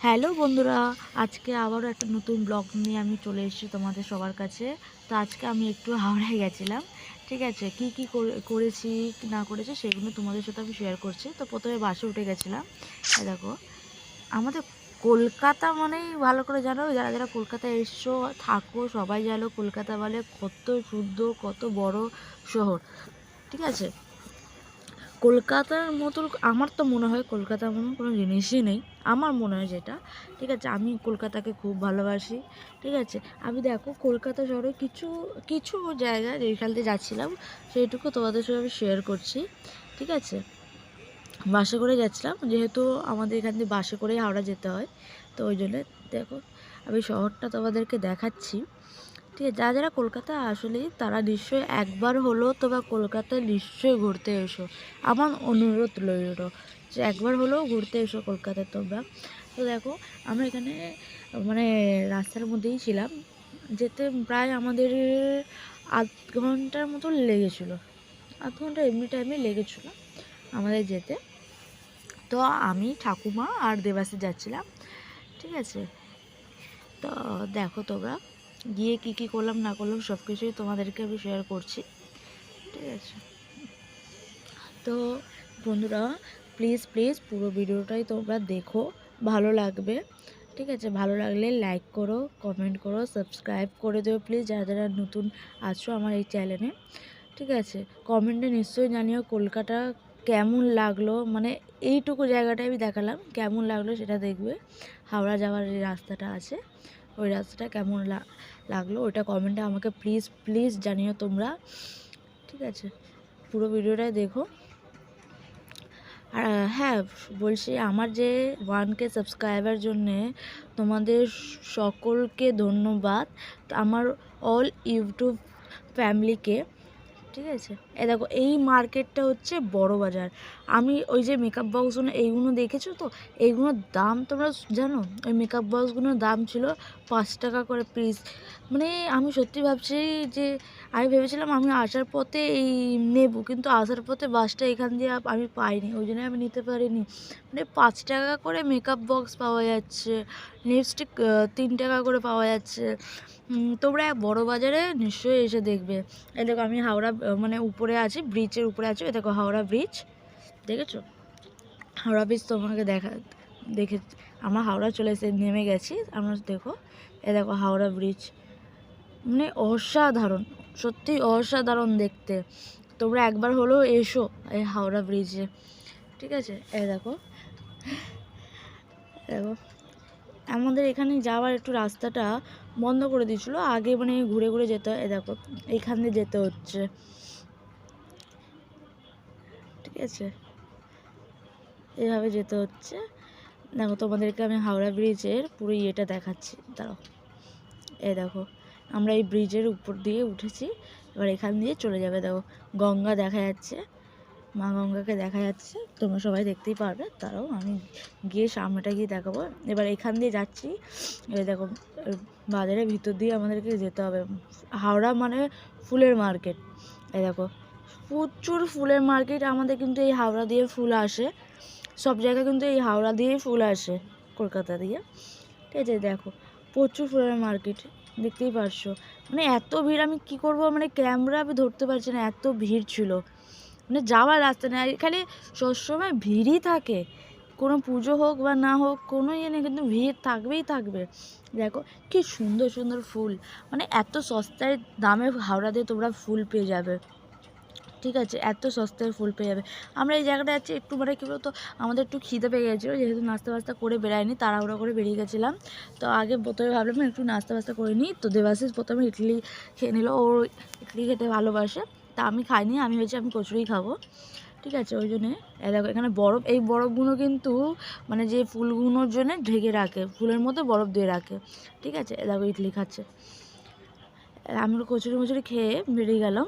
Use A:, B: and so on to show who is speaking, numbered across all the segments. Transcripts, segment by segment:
A: Hello বন্ধুরা, আজকে আবারও একটা নতুন ব্লগ নিয়ে আমি চলে এসেছি তোমাদের সবার কাছে। তো আজকে আমি একটু হাওড়ায় গেছিলাম, ঠিক আছে। কি কি করেছি না করেছি সেগুলো তোমাদের সাথে আমি শেয়ার করছি। তো প্রথমে বাসে উঠে গেছিলাম। দেখো, আমাদের কলকাতা মানেই ভালো করে জানো, যারা যারা কলকাতায় এসছো থাকো সবাই জানো কলকাতা বলে কত সুন্দর, কত বড় শহর, ঠিক আছে। কলকাতার মতো আমার তো মনে হয় কলকাতার মতো কোনো জিনিসই নেই, আমার মনে হয় যেটা, ঠিক আছে। আমি কলকাতাকে খুব ভালোবাসি, ঠিক আছে। আমি দেখো কলকাতা শহরে কিছু কিছু জায়গা যেখান দিয়ে যাচ্ছিলাম সেইটুকু তোমাদের সাথে আমি শেয়ার করছি, ঠিক আছে। বাসে করে যাচ্ছিলাম, যেহেতু আমাদের এখান দিয়ে বাসে করেই হাওড়া যেতে হয়, তো ওই জন্যে দেখো আমি শহরটা তোমাদেরকে দেখাচ্ছি, ঠিক আছে। যারা যারা কলকাতা আসলে তারা নিশ্চয়ই একবার হলো তোমরা কলকাতায় নিশ্চয়ই ঘুরতে এসো, আমার অনুরোধ রইল যে একবার হলেও ঘুরতে এসো কলকাতায় তোমরা। তো দেখো আমরা এখানে মানে রাস্তার মধ্যেই ছিলাম, যেতে প্রায় আমাদের আধ ঘন্টার মতো লেগেছিলো, আধ ঘন্টা এমনি টাইমে লেগেছিলো আমাদের যেতে। তো আমি ঠাকুমা আর দেবাসে যাচ্ছিলাম, ঠিক আছে। তো দেখো তোমরা গিয়ে কী কী করলাম না করলাম সব কিছুই তোমাদেরকে আমি শেয়ার করছি, ঠিক আছে। তো বন্ধুরা প্লিজ প্লিজ পুরো ভিডিওটাই তোমরা দেখো, ভালো লাগবে, ঠিক আছে। ভালো লাগলে লাইক করো, কমেন্ট করো, সাবস্ক্রাইব করে দেবো প্লিজ, যারা যারা নতুন আছো আমার এই চ্যানেলে, ঠিক আছে। কমেন্টে নিশ্চয়ই জানিও কলকাতা কেমন লাগলো, মানে এইটুকু জায়গাটা আমি দেখালাম কেমন লাগলো সেটা দেখবে। হাওড়া যাওয়ার যে রাস্তাটা আছে ওই রাস্তাটা কেমন লাগলো ওটা কমেন্টে আমাকে প্লিজ প্লিজ জানিও তোমরা, ঠিক আছে। পুরো ভিডিওটাই দেখো। আর হ্যাঁ বলছি, আমার যে 1K সাবস্ক্রাইবার জন্যে তোমাদের সকলকে ধন্যবাদ, আমার অল ইউটিউব ফ্যামিলিকে, ঠিক আছে। দেখো এই মার্কেটটা হচ্ছে বড় বাজার। আমি ওই যে মেকআপ বক্সগুলো এইগুলো দেখেছো তো, এইগুলোর দাম তোমরা জানো, ওই মেকআপ বক্সগুলোর দাম ছিল 5 টাকা করে পিস। মানে আমি সত্যি ভাবছি যে আমি ভেবেছিলাম আমি আসার পথে এই নেব, কিন্তু আসার পথে বাসটা এখান দিয়ে আমি পাইনি, ওই জন্য আমি নিতে পারিনি। মানে 5 টাকা করে মেকআপ বক্স পাওয়া যাচ্ছে, লিপস্টিক 3 টাকা করে পাওয়া যাচ্ছে। তোমরা বড় বাজারে নিশ্চয়ই এসে দেখবে। এই দেখো আমি হাওড়া মানে উপরে আছি, ব্রিজের উপরে আছি, এই দেখো হাওড়া ব্রিজ, দেখেছো হাওড়া ব্রিজ তোমাকে দেখে আমরা হাওড়া চলে এসে নেমে গেছি আমরা, দেখো এ দেখো হাওড়া ব্রিজ, মানে অসাধারণ, সত্যি অসাধারণ দেখতে। তোমরা একবার হলেও এসো এই হাওড়া ব্রিজে, ঠিক আছে। দেখো দেখো আমাদের এখানে যাওয়ার একটু রাস্তাটা বন্ধ করে দিয়েছিলো আগে, মানে ঘুরে ঘুরে যেতে হয়, দেখো এইখান দিয়ে যেতে হচ্ছে, ঠিক আছে, এভাবে যেতে হচ্ছে। দেখো তোমাদেরকে আমি হাওড়া ব্রিজের পুরো ইয়েটা দেখাচ্ছি, দাঁড়াও। দেখো আমরা এই ব্রিজের উপর দিয়ে উঠেছি, এবার এখান দিয়ে চলে যাবে। দেখো গঙ্গা দেখা যাচ্ছে, মা গঙ্গাকে দেখা যাচ্ছে, তোমরা সবাই দেখতেই পারবে। তারাও আমি গিয়ে সামনেটা গিয়ে দেখাবো। এবার এখান দিয়ে যাচ্ছি, এবার দেখো বাজারের ভিতর দিয়ে আমাদেরকে যেতে হবে। হাওড়া মানে ফুলের মার্কেট, দেখো প্রচুর ফুলের মার্কেট। আমাদের কিন্তু এই হাওড়া দিয়ে ফুল আসে, সব জায়গায় কিন্তু এই হাওড়া দিয়েই ফুল আসে, কলকাতা দিয়ে, ঠিক আছে। দেখো প্রচুর ফুলের মার্কেট, দেখতেই পারছো। মানে এত ভিড়, আমি কি করব, মানে ক্যামেরা আমি ধরতে পারছি না, এত ভিড় ছিল, মানে যাওয়ার রাস্তা নেই। এখানে সবসময় ভিড়ই থাকে, কোনো পুজো হোক বা না হোক কোনো ইয়ে নেই, কিন্তু ভিড় থাকবেই থাকবে। দেখো কি সুন্দর সুন্দর ফুল, মানে এত সস্তায় দামে হাওড়া দিয়ে তোমরা ফুল পেয়ে যাবে, ঠিক আছে। এত সস্তায় ফুল পেয়ে যাবে। আমরা এই জায়গাটা যাচ্ছি একটু, মানে কী বলতো আমাদের একটু খিদে পেয়ে গেছিলো, যেহেতু নাস্তা বাস্তা করে বেরায়নি, তাড়াহুড়ো করে বেরিয়ে গেছিলাম। তো আগে প্রথমে ভাবলাম একটু নাস্তা বাস্তা করে নিই, তো দেবাশিস প্রথমে ইডলি খেয়ে নিল, ও ইডলি খেতে ভালোবাসে, তা আমি খাইনি, আমি হয়েছে আমি কচুরি খাবো, ঠিক আছে। ওই জন্যে দেখো এখানে বরফ, এই বরফগুলো কিন্তু মানে যে ফুলগুলোর জন্য ঢেকে রাখে, ফুলের মধ্যে বরফ দিয়ে রাখে, ঠিক আছে। দেখো ইডলি খাচ্ছে, আমরা কচুরি মচুরি খেয়ে বেরিয়ে গেলাম,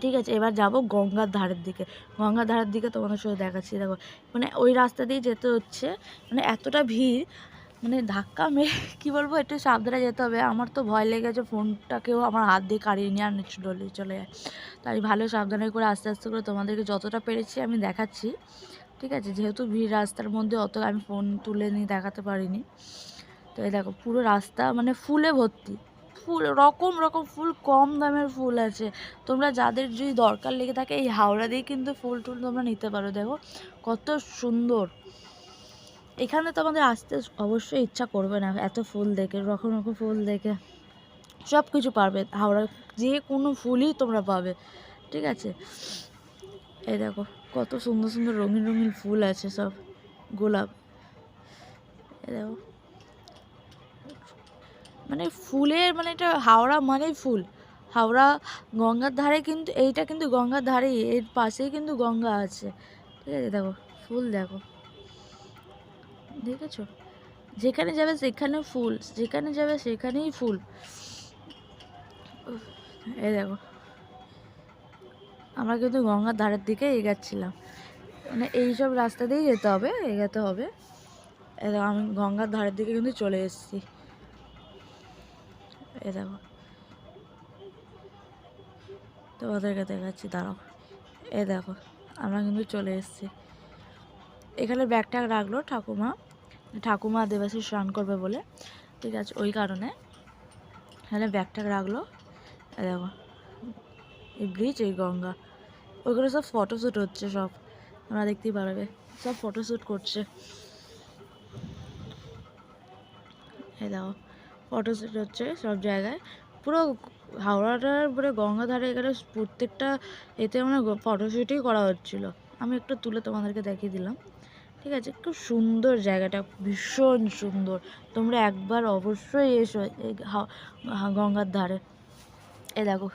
A: ঠিক আছে। এবার যাব গঙ্গার ধারের দিকে, গঙ্গার ধারের দিকে তোমাদের সাথে দেখাচ্ছি। দেখো মানে ওই রাস্তা দিয়ে যেতে হচ্ছে, মানে এতটা ভিড়, মানে ধাক্কা মেরে কী বলবো, একটু সাবধানে যেতে হবে। আমার তো ভয় লেগেছে, ফোনটাকেও আমার হাত দিয়ে কাড়িয়ে নিয়ে আর চলে যায়, তাই ভালো সাবধানে করে আস্তে আস্তে করে তোমাদেরকে যতটা পেরেছি আমি দেখাচ্ছি, ঠিক আছে, যেহেতু ভিড় রাস্তার মধ্যে অত আমি ফোন তুলে নিয়ে দেখাতে পারিনি। তো এই দেখো পুরো রাস্তা মানে ফুলে ভর্তি, ফুল রকম রকম ফুল, কম দামের ফুল আছে। তোমরা যাদের যদি দরকার লেগে থাকে এই হাওড়া দিয়ে কিন্তু ফুল টুল তোমরা নিতে পারো। দেখো কত সুন্দর। এখানে তোমাদের আসতে অবশ্যই ইচ্ছা করবে না এত ফুল দেখে, রকম রকম ফুল দেখে সব কিছু পারবে। হাওড়ার যে কোনো ফুলই তোমরা পাবে, ঠিক আছে। এই দেখো কত সুন্দর সুন্দর রঙিন রঙিন ফুল আছে, সব গোলাপ। এই দেখো মানে ফুলের মানে এটা হাওড়া মানেই ফুল। হাওড়া গঙ্গার ধারে, কিন্তু এইটা কিন্তু গঙ্গার ধারেই, এর পাশেই কিন্তু গঙ্গা আছে, ঠিক আছে। দেখো ফুল দেখো, দেখেছো? যেখানে যাবে সেখানে ফুল, যেখানে যাবে সেখানেই ফুল। এই দেখো আমরা কিন্তু গঙ্গার ধারের দিকে এগাচ্ছিলাম, মানে এইসব রাস্তা দিয়েই যেতে হবে, এগাতে হবে। এই দেখো আমি গঙ্গার ধারের দিকে কিন্তু চলে এসেছি। এই দেখো তোমাদেরকে দেখাচ্ছি, দাঁড়াও। এই দেখো আমরা কিন্তু চলে এসেছি। এখানে ব্যাগটা রাখলো ঠাকুমা দেবাশিস স্নান করবে বলে, ঠিক আছে, ওই কারণে এখানে ব্যাগটা রাখলো। দেখো এই ব্রিজ, এই গঙ্গা, ওইগুলো সব ফটোশ্যুট হচ্ছে, সব তোমরা দেখতেই পারবে, সব ফটোশ্যুট করছে। এই দেখো ফটোশ্যুট হচ্ছে সব জায়গায়, পুরো হাওড়াটার পুরো গঙ্গা ধারে এখানে প্রত্যেকটা এতে মানে ফটোশ্যুটই করা হচ্ছিল। আমি একটু তুলে তোমাদেরকে দেখিয়ে দিলাম, ঠিক আছে। খুব সুন্দর জায়গাটা, ভীষণ সুন্দর। তোমরা একবার অবশ্যই এসো এই গঙ্গার ধারে। এই দেখো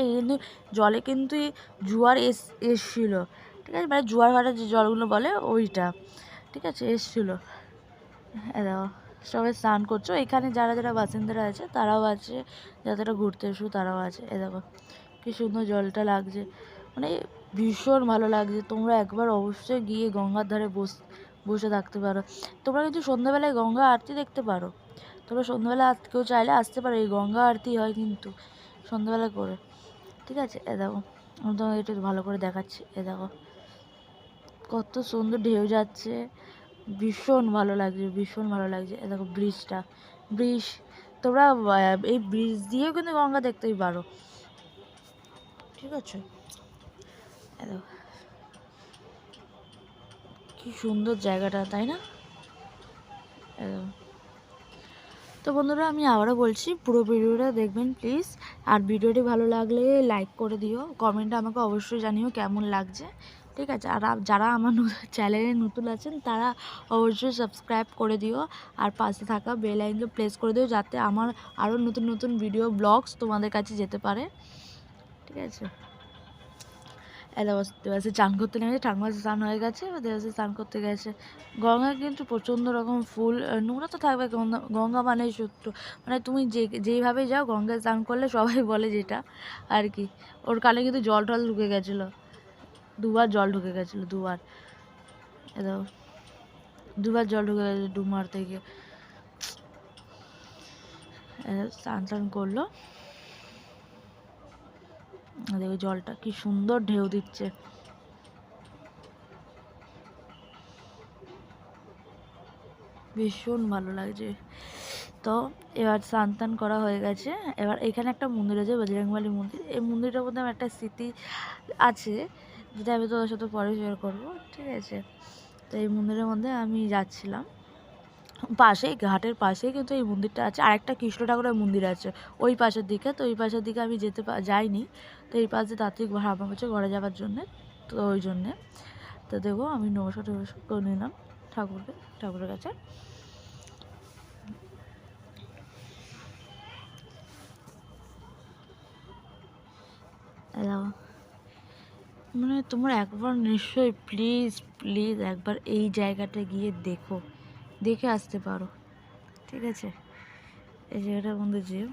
A: এই কিন্তু জলে কিন্তু জোয়ার এসছিল, ঠিক আছে, মানে জোয়ার ভাটার যে জলগুলো বলে ওইটা, ঠিক আছে, এসছিল। এ দেখো সবাই স্নান করছো, এখানে যারা যারা বাসিন্দারা আছে তারাও আছে, যারা ঘুরতে এসো তারাও আছে। এ দেখো কি সুন্দর জলটা লাগছে, মানে ভীষণ ভালো লাগছে। তোমরা একবার অবশ্যই গিয়ে গঙ্গার ধারে বসে থাকতে পারো। তোমরা কিন্তু সন্ধ্যাবেলায় গঙ্গা আরতি দেখতে পারো। তোমরা সন্ধ্যাবেলা কেউ চাইলে আসতে পারো, এই গঙ্গা আরতি হয় কিন্তু সন্ধ্যাবেলা করে, ঠিক আছে। এ দেখো আমি তোমাকে একটু ভালো করে দেখাচ্ছি। এ দেখো কত সুন্দর ঢেউ যাচ্ছে, ভীষণ ভালো লাগছে, ভীষণ ভালো লাগছে। এ দেখো ব্রিজ তোমরা এই ব্রিজ দিয়েও কিন্তু গঙ্গা দেখতেই পারো, ঠিক আছে। এ দেখো কি সুন্দর জায়গাটা, তাই না? এ দেখো। তো বন্ধুরা আমি আবারও বলছি, পুরো ভিডিওটা দেখবেন প্লিজ। আর ভিডিওটি ভালো লাগলে লাইক করে দিও, কমেন্টে আমাকে অবশ্যই জানিও কেমন লাগছে, ঠিক আছে। আর যারা আমার চ্যানেলে নতুন আছেন তারা অবশ্যই সাবস্ক্রাইব করে দিও, আর পাশে থাকা বেল আইকনকে প্রেস করে দিও, যাতে আমার আরও নতুন নতুন ভিডিও ব্লগস তোমাদের কাছে যেতে পারে, ঠিক আছে। দেবাশিস চান করতে নেমেছে, ঠাকুমা স্নান হয়ে গেছে, দেবাশিস স্নান করতে গেছে। গঙ্গায় কিন্তু প্রচণ্ড রকম ফুল, নোংরা তো থাকবে, গঙ্গা মানে সত্য, মানে তুমি যেইভাবে যাও গঙ্গায় স্নান করলে সবাই বলে যেটা আর কি। ওর কানে কিন্তু জল টল ঢুকে গেছিলো, দুবার জল ঢুকে গেছিলো, দুবার। দেখো দুবার জল ঢুকে গেছিলো ডুব মারতে গিয়ে। স্নান টান করলো, দেখো জলটা কি সুন্দর ঢেউ দিচ্ছে, ভীষণ ভালো লাগছে। তো এবার স্নান টান করা হয়ে গেছে। এবার এখানে একটা মন্দির আছে, বজরংবলী মন্দির। এই মন্দিরটার মধ্যে আমার একটা স্মৃতি আছে, যেটা আমি তোদের সাথে পরে শেয়ার করবো, ঠিক আছে। তো এই মন্দিরের মধ্যে আমি যাচ্ছিলাম, পাশেই ঘাটের পাশেই কিন্তু এই মন্দিরটা আছে। আরেকটা কৃষ্ণ ঠাকুরের মন্দির আছে ওই পাশের দিকে, তো ওই পাশের দিকে আমি যাইনি। তো এই পাশে তাড়াতাড়ি ভাড়া হচ্ছে ঘরে যাওয়ার জন্যে, তো ওই জন্যে। তো দেখো আমি নমস্কার করে নিলাম ঠাকুরের কাছে। মানে তোমরা একবার নিশ্চয়ই প্লিজ একবার এই জায়গাটা গিয়ে দেখে আসতে পারো, ঠিক আছে। এই জায়গাটার মধ্যে যেও,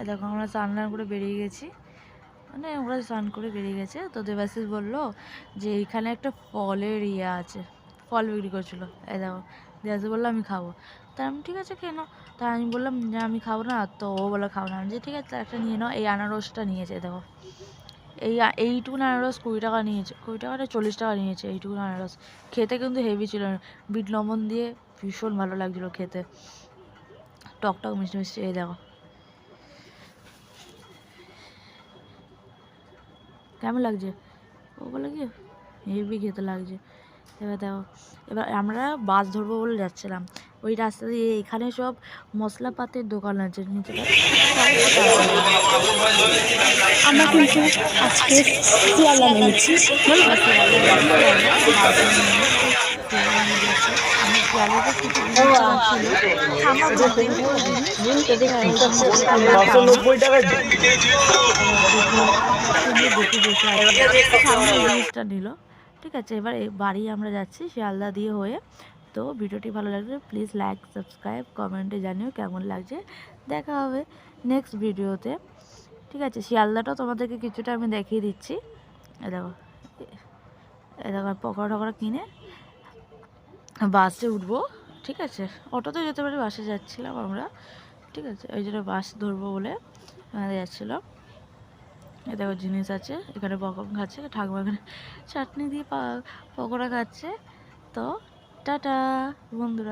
A: দেখো আমরা স্নান করে বেরিয়ে গেছি, মানে ওরা স্নান করে বেরিয়ে গেছে। তো দেবাশিস বললো যে এইখানে একটা ফলের আছে, ফল বিক্রি করছিলো। এই দেখো দেবাশিস বললো আমি খাবো, তা আমি ঠিক আছে খেয়ে নাও। তা আমি বললাম যে আমি খাবো না, তো ও বলে খাবো না। আমি যে ঠিক আছে একটা নিয়ে নাও। এই আনারসটা নিয়েছে দেখো, এইটুকুন আনারস 20 টাকা নিয়েছে, 20 টাকা না 40 টাকা নিয়েছে এইটুকুন আনারস। খেতে কিন্তু হেভি ছিল, বিট লবণ দিয়ে ভীষণ ভালো লাগছিলো খেতে, টক টক মিষ্টি মিষ্টি। এই দেখো কেমন লাগছে, ও বলে কি হেভি খেতে লাগছে। এবার দেখো, এবার আমরা বাস ধরবো বলে যাচ্ছিলাম, ওই রাস্তা দিয়ে এখানে সব মশলাপাতির দোকান আছে নিচে।
B: আমরা কিন্তু আজকে শিয়ালদা নেমেছি।
A: শিয়ালদাতে কিছু জিনিস করার ছিল, আমার জিনিসটা নিল। ঠিক আছে, এবার বাড়ি আমরা যাচ্ছি শিয়ালদা দিয়ে হয়ে। তো ভিডিওটি ভালো লাগলে প্লিজ লাইক সাবস্ক্রাইব কমেন্টে জানিও কেমন লাগছে। দেখা হবে নেক্সট ভিডিওতে। ঠিক আছে, শিয়ালদাটাও তোমাদেরকে কিছুটা আমি দেখিয়ে দিচ্ছি। দেখো পকোড়া টকোড়া কিনে বাসে উঠবো। ঠিক আছে, অটোতে যেতে পারি, বাসে যাচ্ছিলাম আমরা। ঠিক আছে, ওই জন্য বাস ধরবো বলে যাচ্ছিলাম। এ দেখো জিনিস আছে, এখানে পকোড়া খাচ্ছে ঠাকুমা, এখানে চাটনি দিয়ে পকোড়া খাচ্ছে। তো টাটা বন্ধুরা।